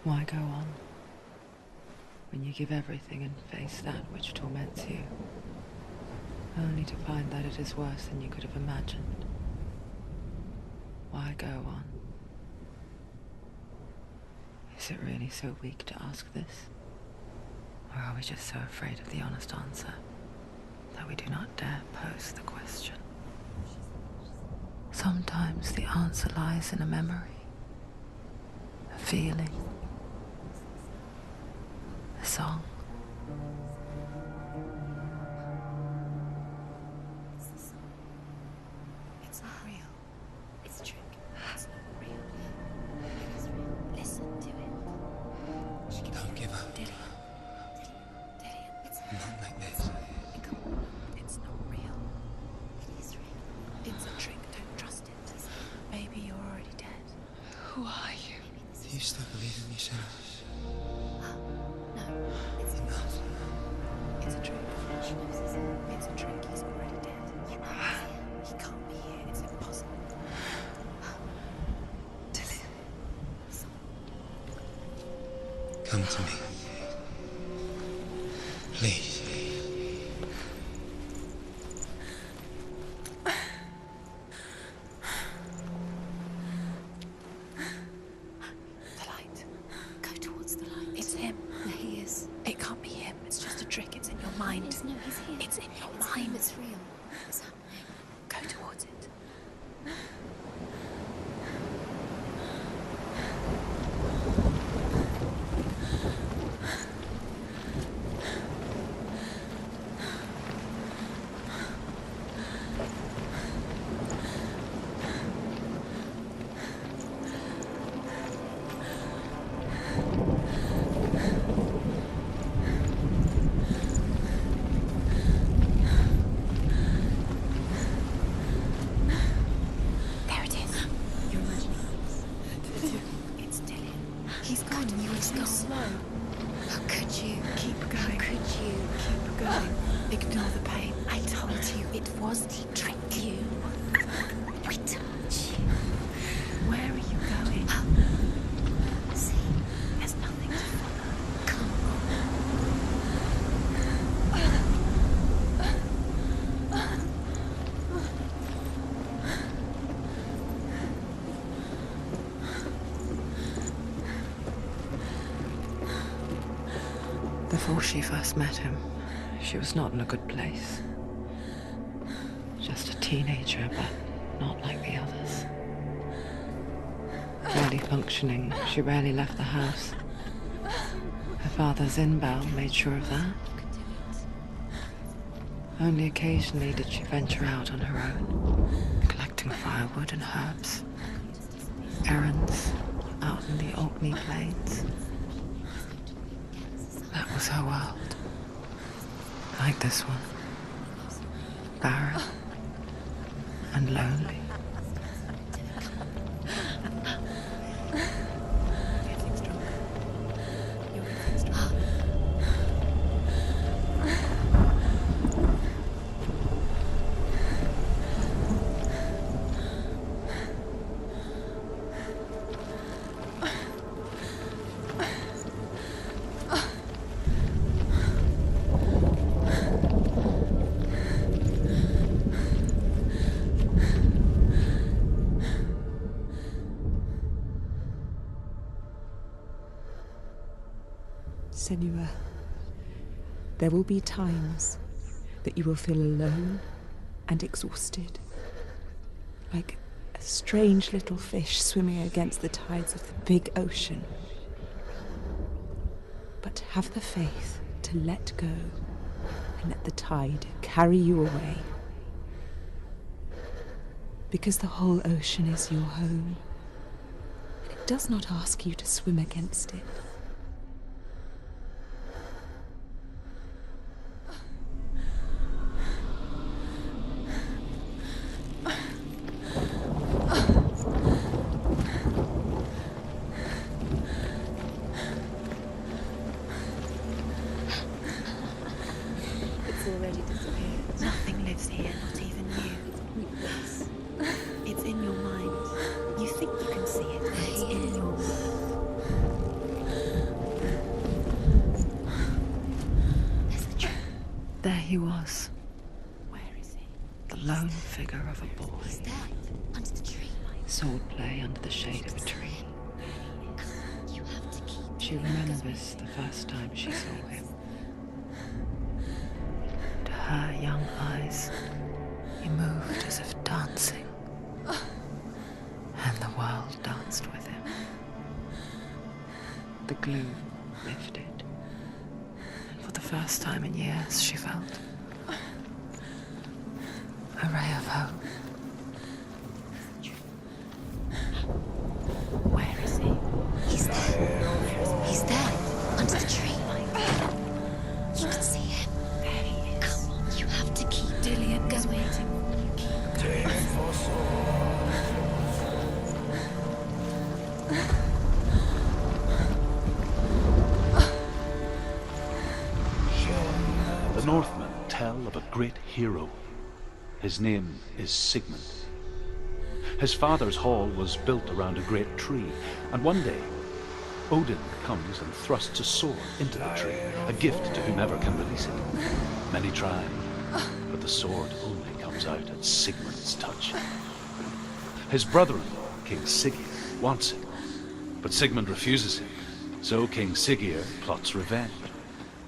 Why go on when you give everything and face that which torments you, only to find that it is worse than you could have imagined? Why go on? Is it really so weak to ask this? Or are we just so afraid of the honest answer that we do not dare pose the question? Sometimes the answer lies in a memory, a feeling, a song. It's not real. It's a trick. It's not real. It is real. Listen to it. Don't give up. Dillian. It's Not like this. Come on. It's not real. It is real. It's a trick. Don't trust it. Maybe you're already dead. Who are you? Do you still believe in me, Senua? No. It's Enough. It's a trick. It's a trick. He's already dead. He can't be here. It's impossible. Dillian. Come to me. Please. The light. Go towards the light. It's him. There he is. It can't be him. It's just a trick. It's in your mind. Yes, no, he's here. It's in your mind. It's real. It's happening. Go towards it. There it is. You're imagining it's Dillian. He's gone. You were too slow. How could you? Keep going. How could you? Keep going. Ignore the pain. I told you it was to trick you. I told you. Where are you going? See, there's nothing to follow. Come on. Before she first met him, she was not in a good place. Just a teenager, but not like the others. Barely functioning, she rarely left the house. Her father's inbound made sure of that. Only occasionally did she venture out on her own, collecting firewood and herbs. Errands out in the Orkney Plains. That was her world. Like this one. Barren and lonely. Getting stronger. You're getting stronger. Senua, there will be times that you will feel alone and exhausted, like a strange little fish swimming against the tides of the big ocean. But have the faith to let go and let the tide carry you away. Because the whole ocean is your home, and it does not ask you to swim against it. It's already disappeared. Nothing lives here, not even you. Yes. It's in your mind. You think you can see it, but it's in your mind. he was, Where is he? the lone figure of a boy. He's there, under the tree. Swordplay under the shade of a tree. You have to keep. She remembers the first time she saw him. To her young eyes, he moved as if dancing, and the world danced with him. The glue lifted, and for the first time in years she felt a ray of hope. Where is he? He's there. He's there, under the tree. You can see him. There he is. Come on, you have to keep. Dillian is waiting. You keep going. The Northmen tell of a great hero. His name is Sigmund. His father's hall was built around a great tree, and one day Odin comes and thrusts a sword into the tree, a gift to whomever can release it. Many try, but the sword only comes out at Sigmund's touch. His brother-in-law, King Siggeir, wants it, but Sigmund refuses him, so King Siggeir plots revenge.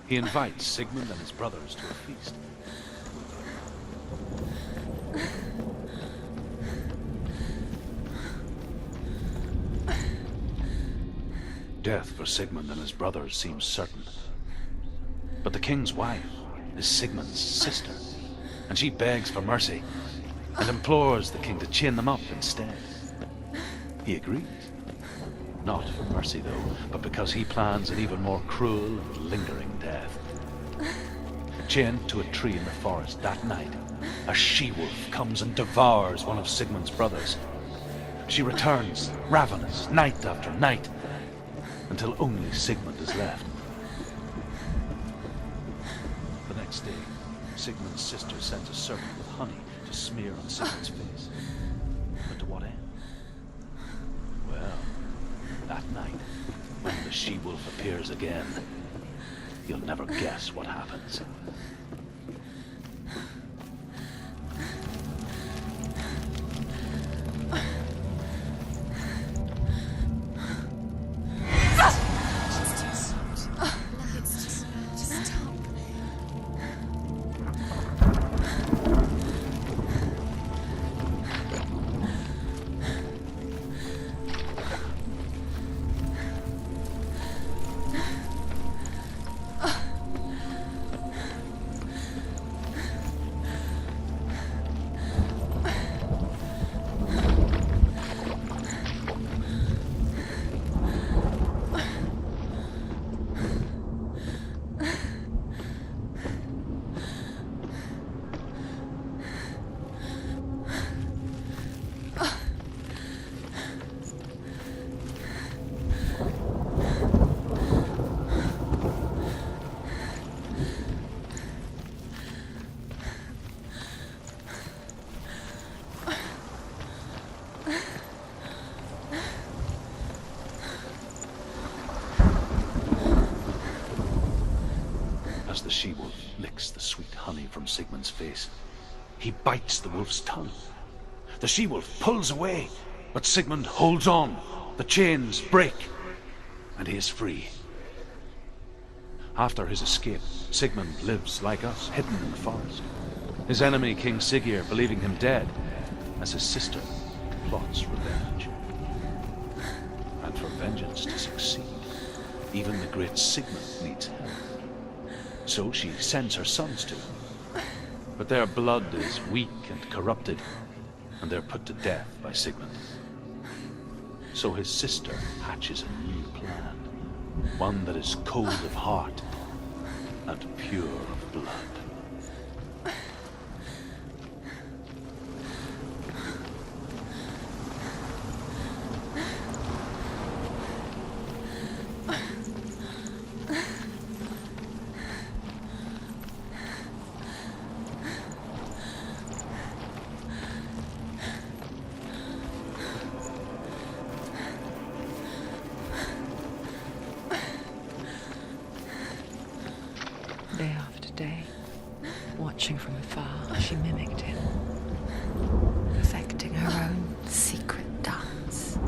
He invites Sigmund and his brothers to a feast. Death for Sigmund and his brothers seems certain. But the king's wife is Sigmund's sister, and she begs for mercy and implores the king to chain them up instead. He agrees. Not for mercy, though, but because he plans an even more cruel and lingering death. Chained to a tree in the forest that night, a she-wolf comes and devours one of Sigmund's brothers. She returns, ravenous, night after night, until only Sigmund is left. The next day, Sigmund's sister sends a serpent with honey to smear on Sigmund's face. But to what end? Well, that night, when the she-wolf appears again, you'll never guess what happens. As the she-wolf licks the sweet honey from Sigmund's face, he bites the wolf's tongue. The she-wolf pulls away, but Sigmund holds on. The chains break, and he is free. After his escape, Sigmund lives like us, hidden in the forest. His enemy, King Siggeir, believing him dead, as his sister plots revenge. And for vengeance to succeed, even the great Sigmund needs help. So she sends her sons to him. But their blood is weak and corrupted, and they're put to death by Sigmund. So his sister hatches a new plan, one that is cold of heart and pure of blood. Day after day, she mimicked him, perfecting her own secret dance,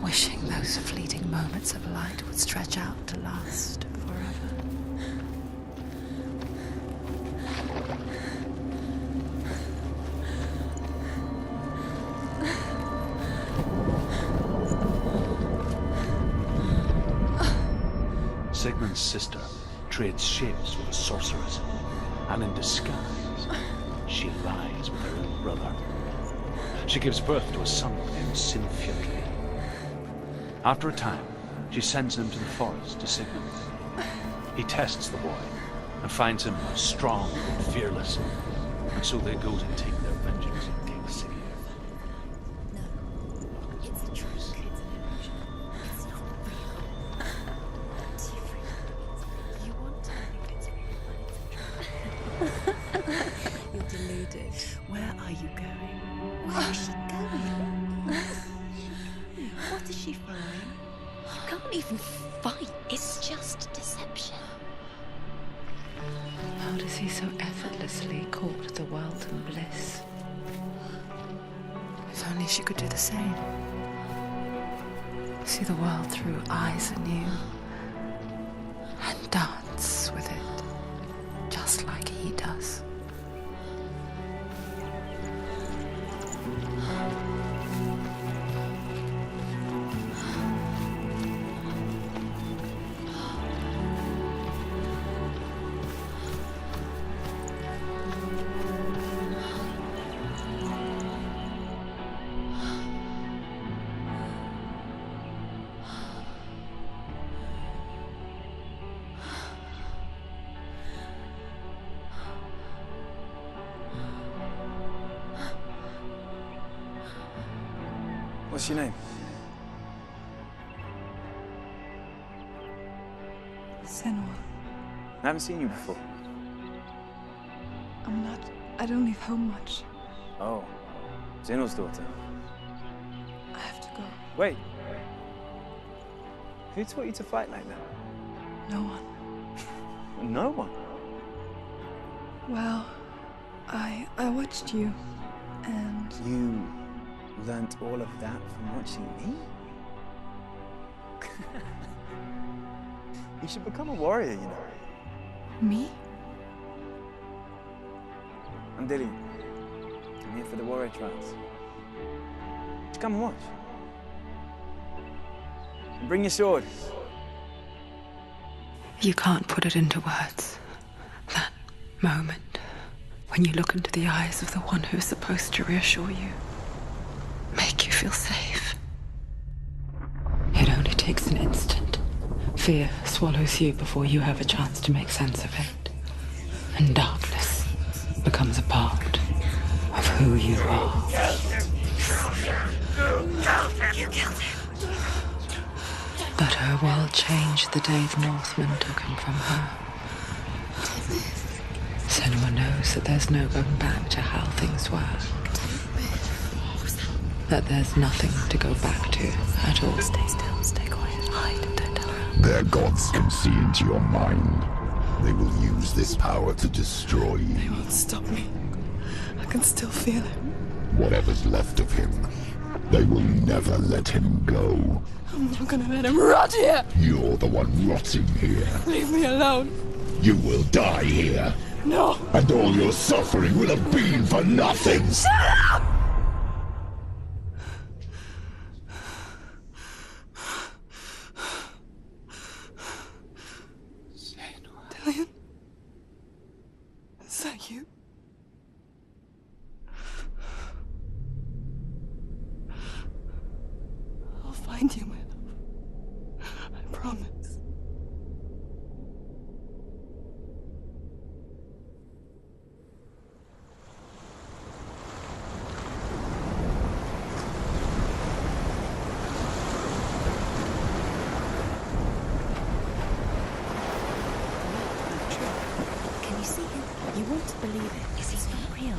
wishing those fleeting moments of light would stretch out to last forever. Sigmund's sister trades shapes with a sorceress, and in disguise, she lies with her own brother. She gives birth to a son named Senua. After a time, she sends him to the forest to Sigmund. He tests the boy and finds him strong and fearless, and so they go to take their vengeance on King Sigurd. It's a trick. It's an illusion. It's not real. Different. You want to think it's real, but it's a trick. You're deluded. Where are you going? Where is she going? What is she following? You can't even fight. It's just deception. How does he so effortlessly court the world and bliss? If only she could do the same. See the world through eyes anew and dance with it, just like he does. What's your name? Senua. I haven't seen you before. I don't leave home much. Oh, Zenua's daughter. I have to go. Wait. Who taught you to fight like that? No one. No one. Well, I watched you, and You learnt all of that from watching me? You should become a warrior, you know. me? I'm Dilly. I'm here for the warrior trials. Just come and watch. And bring your sword. You can't put it into words. That moment when you look into the eyes of the one who's supposed to reassure you, make you feel safe. It only takes an instant. Fear swallows you before you have a chance to make sense of it. And darkness becomes a part of who you are. You killed him. But her world changed the day the Northmen took him from her. Senua knows that there's no going back to how things were. That there's nothing to go back to at all. Stay still, stay quiet, hide, don't tell her. Their gods can see into your mind. They will use this power to destroy They you. won't stop me. I can still feel him. Whatever's left of him, they will never let him go. I'm not gonna let him rot here. You're the one rotting here. Leave me alone. You will die here. No. And all your suffering will have been for nothing. Shut up! Dillian? Is that you? I'll find you, my love. I promise. Can you see him? You want to believe it. Is he not real?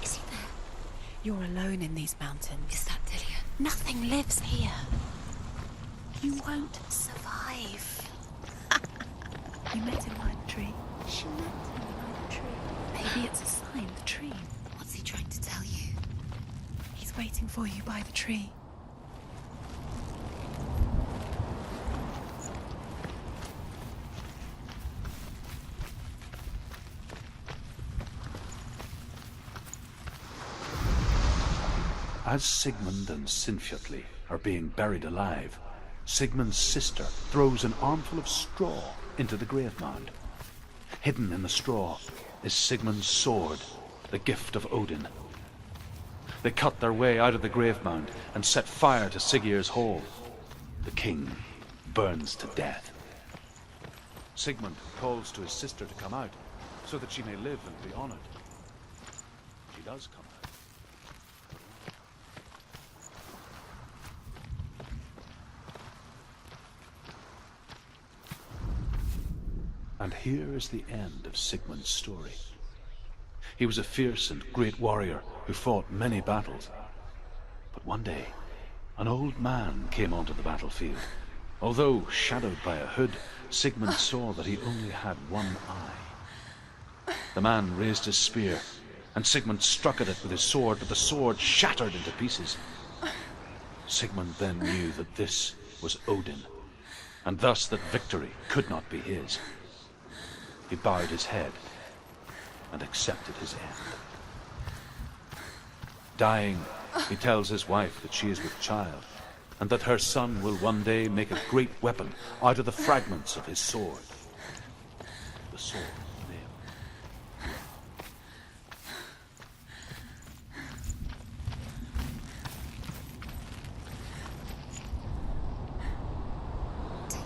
Is he there? You're alone in these mountains. Is that Dillian? Nothing lives here. You won't survive. You met him by a tree. She met him by the tree. Maybe it's a sign, the tree. What's he trying to tell you? He's waiting for you by the tree. As Sigmund and Sinfjotli are being buried alive, Sigmund's sister throws an armful of straw into the grave mound. Hidden in the straw is Sigmund's sword, the gift of Odin. They cut their way out of the grave mound and set fire to Siggeir's hall. The king burns to death. Sigmund calls to his sister to come out so that she may live and be honored. She does come out. And here is the end of Sigmund's story. He was a fierce and great warrior who fought many battles. But one day, an old man came onto the battlefield. Although shadowed by a hood, Sigmund saw that he only had one eye. The man raised his spear, and Sigmund struck at it with his sword, but the sword shattered into pieces. Sigmund then knew that this was Odin, and thus that victory could not be his. He bowed his head and accepted his end. Dying, he tells his wife that she is with child, and that her son will one day make a great weapon out of the fragments of his sword. The sword of Nail.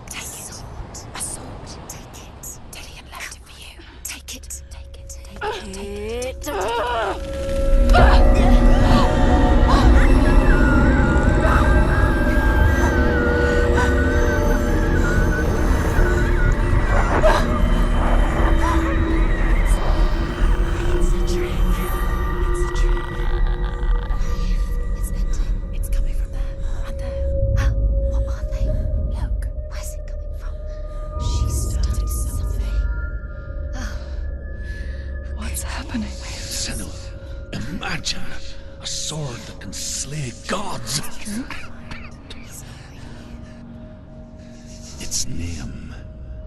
Take a sword. A sword. Take it. Dillian left it for you. Take it. Take it. Take it. Take it. A sword that can slay gods. Its name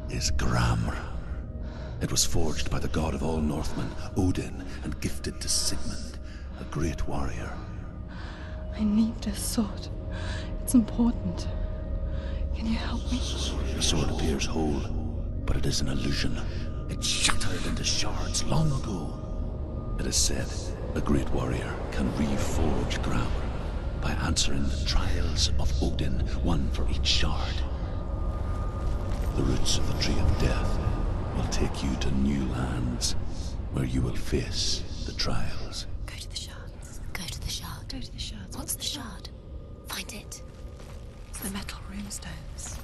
is Gramr. It was forged by the god of all Northmen, Odin, and gifted to Sigmund, a great warrior. I need this sword. It's important. Can you help me? The sword appears whole, but it is an illusion. It shattered into shards long ago. It is said a great warrior can reforge Gramr by answering the trials of Odin, one for each shard. The roots of the Tree of Death will take you to new lands, where you will face the trials. Go to the shards. Go to the shard. Go to the shards. What's the shard? Find it. It's the metal runestones.